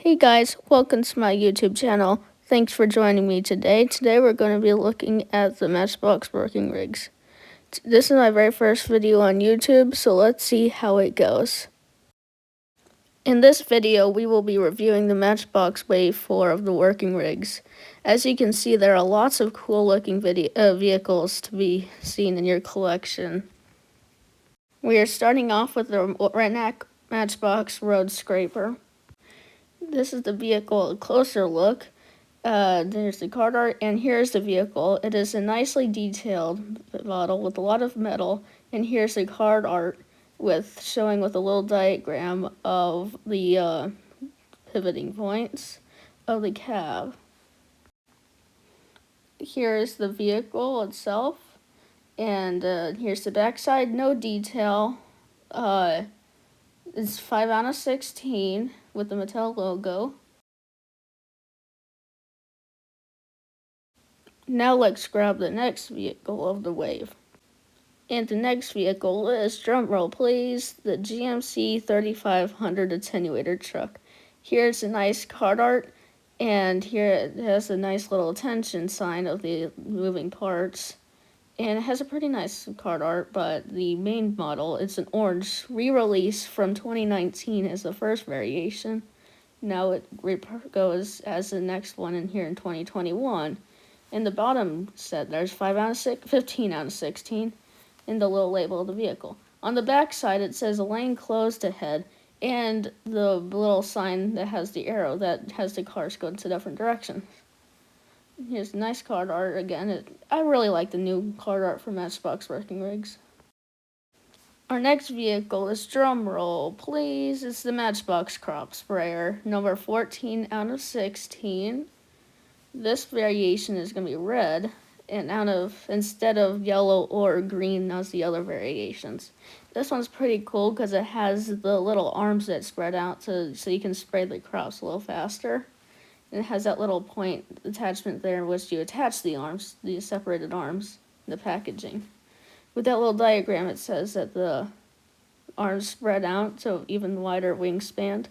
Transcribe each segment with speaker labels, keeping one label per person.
Speaker 1: Hey guys, welcome to my YouTube channel. Thanks for joining me today. Today we're going to be looking at the Matchbox working rigs. This is my very first video on YouTube, so let's see how it goes. In this video, we will be reviewing the Matchbox Wave 4 of the working rigs. As you can see, there are lots of cool looking vehicles to be seen in your collection. We are starting off with the Redneck Matchbox Road Scraper. This is the vehicle, a closer look. There's the card art, and here's the vehicle. It is a nicely detailed model with a lot of metal, and here's the card art showing with a little diagram of the pivoting points of the cab. Here's the vehicle itself, and here's the backside. No detail. It's 5 out of 16 with the Mattel logo. Now let's grab the next vehicle of the wave. And the next vehicle is, drumroll please, the GMC 3500 attenuator truck. Here's a nice card art, and here it has a nice little attention sign of the moving parts. And it has a pretty nice card art, but the main model is an orange re-release from 2019 as the first variation. Now it goes as the next one in here in 2021. In the bottom set, there's 15 out of 16 in the little label of the vehicle. On the back side, it says a lane closed ahead, and the little sign that has the arrow that has the cars go into different directions. Here's a nice card art again. I really like the new card art for Matchbox working rigs. Our next vehicle is, drumroll please, it's the Matchbox crop sprayer, number 14 out of 16. This variation is going to be red, and instead of yellow or green as the other variations. This one's pretty cool because it has the little arms that spread out so you can spray the crops a little faster. And it has that little point attachment there in which you attach the arms, the separated arms, the packaging. With that little diagram, it says that the arms spread out, so even wider wingspan,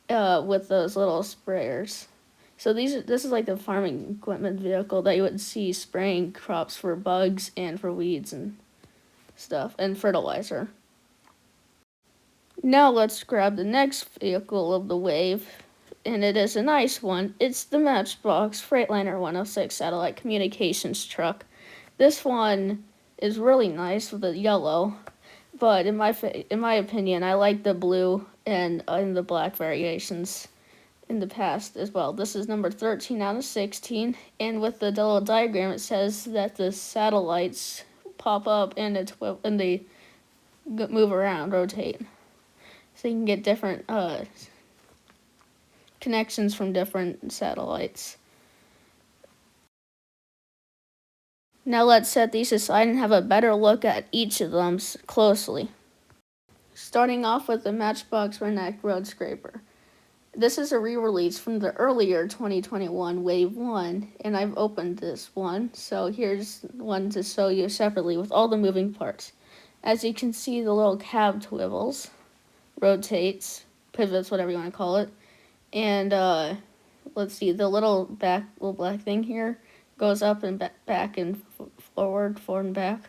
Speaker 1: with those little sprayers. So this is like the farming equipment vehicle that you would see spraying crops for bugs and for weeds and stuff, and fertilizer. Now let's grab the next vehicle of the wave, and it is a nice one. It's the Matchbox Freightliner 106 satellite communications truck. This one is really nice with the yellow, but in my opinion, I like the blue and the black variations in the past as well. This is number 13 out of 16, and with the little diagram, it says that the satellites pop up and they move around, rotate, so you can get different connections from different satellites. Now let's set these aside and have a better look at each of them closely. Starting off with the Matchbox Redneck Road Scraper. This is a re-release from the earlier 2021 Wave 1, and I've opened this one, so here's one to show you separately with all the moving parts. As you can see, the little cab twivels, rotates, pivots, whatever you want to call it, and let's see, the little black thing here goes up and back and forward and back.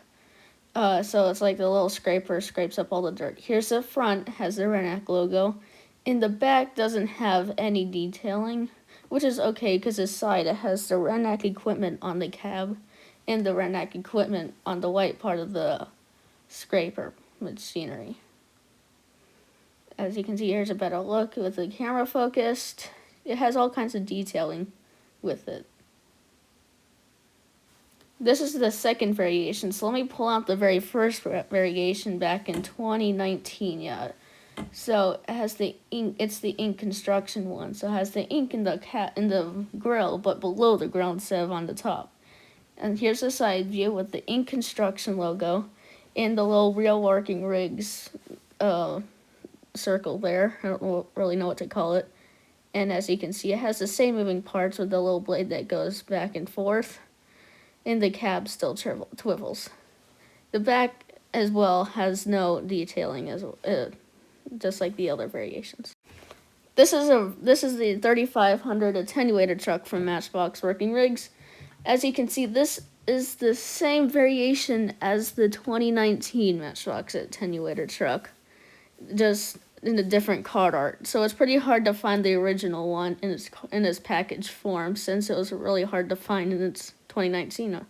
Speaker 1: So it's like the little scraper scrapes up all the dirt. Here's the front, has the Redneck logo. In the back doesn't have any detailing, which is okay because the side it has the Redneck equipment on the cab and the Redneck equipment on the white part of the scraper machinery. As you can see, here's a better look with the camera focused. It has all kinds of detailing with it. This is the second variation, so let me pull out the very first variation back in 2019, yeah. So it has the ink. It's the ink construction one. So it has the ink in the grill, but below the grill instead of on the top. And here's the side view with the ink construction logo and the little real working rigs circle there. I don't really know what to call it. And as you can see, it has the same moving parts with the little blade that goes back and forth. And the cab still twivels. The back as well has no detailing just like the other variations. This is the 3500 attenuator truck from Matchbox Working Rigs. As you can see, this is the same variation as the 2019 Matchbox attenuator truck, just in a different card art. So it's pretty hard to find the original one in its package form, since it was really hard to find in its 2019.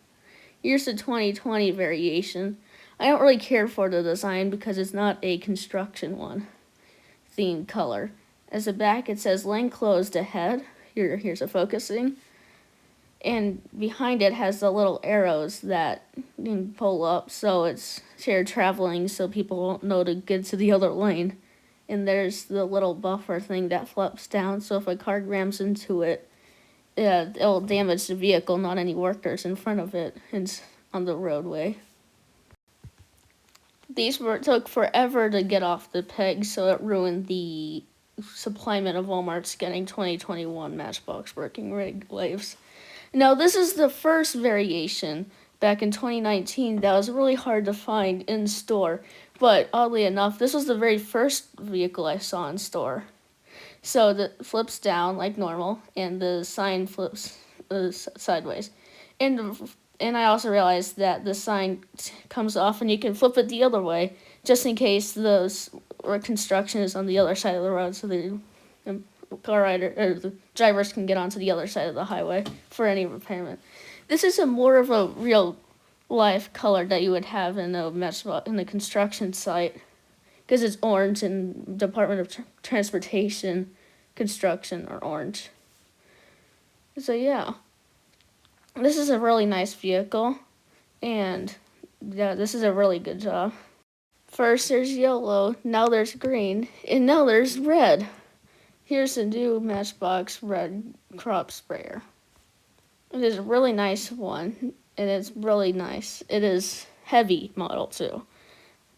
Speaker 1: Here's the 2020 variation. I don't really care for the design because it's not a construction one themed color. As the back, it says lane closed ahead. Here's a focusing. And behind it has the little arrows that you can pull up, so it's shared traveling, so people won't know to get to the other lane. And there's the little buffer thing that flips down, so if a car rams into it, it'll damage the vehicle, not any workers in front of it and on the roadway. These took forever to get off the peg, so it ruined the supplement of Walmart's getting 2021 Matchbox Working Rig waves. Now, this is the first variation back in 2019 that was really hard to find in store, but oddly enough, this was the very first vehicle I saw in store. So it flips down like normal, and the sign flips sideways. And I also realized that the sign comes off and you can flip it the other way, just in case the construction is on the other side of the road, so the car rider or the drivers can get onto the other side of the highway for any repairment. This is more of a real life color that you would have in a construction site, because it's orange and Department of Transportation construction are orange. So yeah, this is a really nice vehicle, and yeah, this is a really good job. First there's yellow, now there's green, and now there's red. Here's the new Matchbox red crop sprayer. It is a really nice one, and it's really nice. It is heavy model too.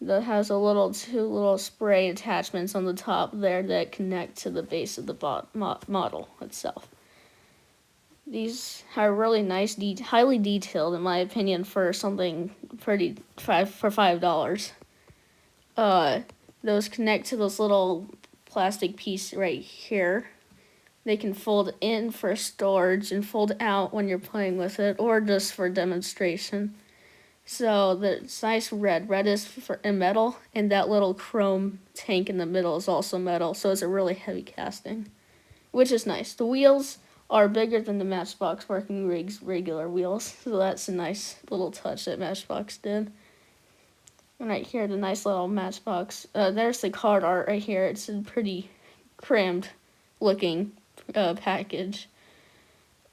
Speaker 1: That has two little spray attachments on the top there that connect to the base of the model itself. These are really nice, highly detailed in my opinion for something for $5. Those connect to this little plastic piece right here. They can fold in for storage and fold out when you're playing with it, or just for demonstration. So it's nice red. Red is in metal, and that little chrome tank in the middle is also metal, so it's a really heavy casting, which is nice. The wheels are bigger than the Matchbox Working Rigs regular wheels, so that's a nice little touch that Matchbox did. And right here, the nice little Matchbox. There's the card art right here. It's a pretty crammed looking package.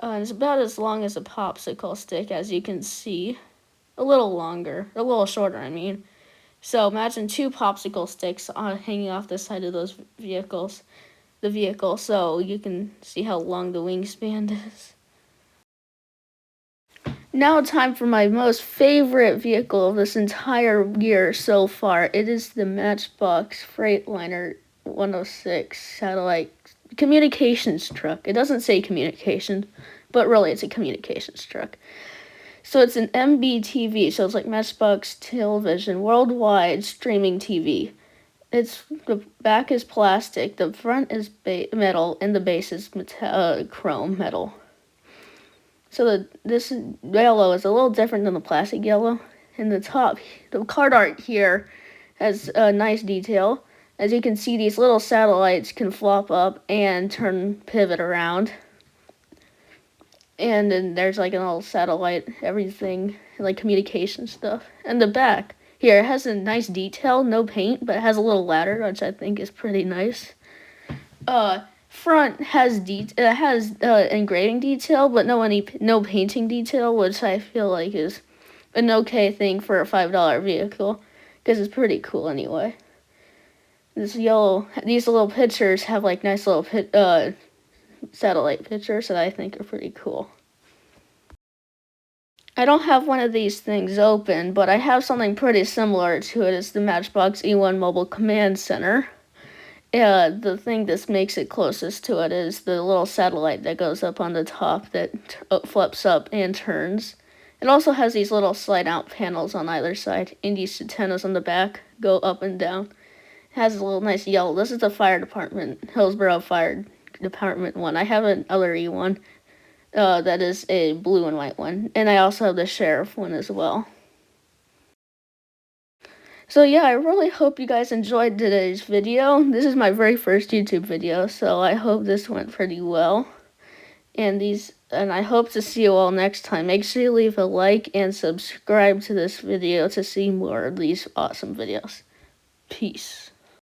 Speaker 1: It's about as long as a popsicle stick, as you can see. A little shorter, I mean. So imagine two popsicle sticks hanging off the side of the vehicle, so you can see how long the wingspan is. Now time for my most favorite vehicle of this entire year so far. It is the Matchbox Freightliner 106 satellite communications truck. It doesn't say communications, but really it's a communications truck. So it's an MBTV, so it's like Matchbox Television, worldwide streaming TV. The back is plastic, the front is metal, and the base is chrome metal. So this yellow is a little different than the plastic yellow. And the card art here has a nice detail. As you can see, these little satellites can flop up and pivot around. And then there's like a little satellite, everything, like communication stuff. And the back, here, it has a nice detail, no paint, but it has a little ladder, which I think is pretty nice. Front has engraving detail, but no painting detail, which I feel like is an okay thing for a $5 vehicle, because it's pretty cool anyway. These little pictures have like nice little satellite pictures that I think are pretty cool. I don't have one of these things open, but I have something pretty similar to it. It's the Matchbox E1 Mobile Command Center. The thing that makes it closest to it is the little satellite that goes up on the top that flips up and turns. It also has these little slide-out panels on either side, and these antennas on the back go up and down. has a little nice yellow. This is the fire department, Hillsborough Fire Department one. I have another E one that is a blue and white one, and I also have the sheriff one as well. So yeah, I really hope you guys enjoyed today's video. This is my very first YouTube video, so I hope this went pretty well. And I hope to see you all next time. Make sure you leave a like and subscribe to this video to see more of these awesome videos. Peace.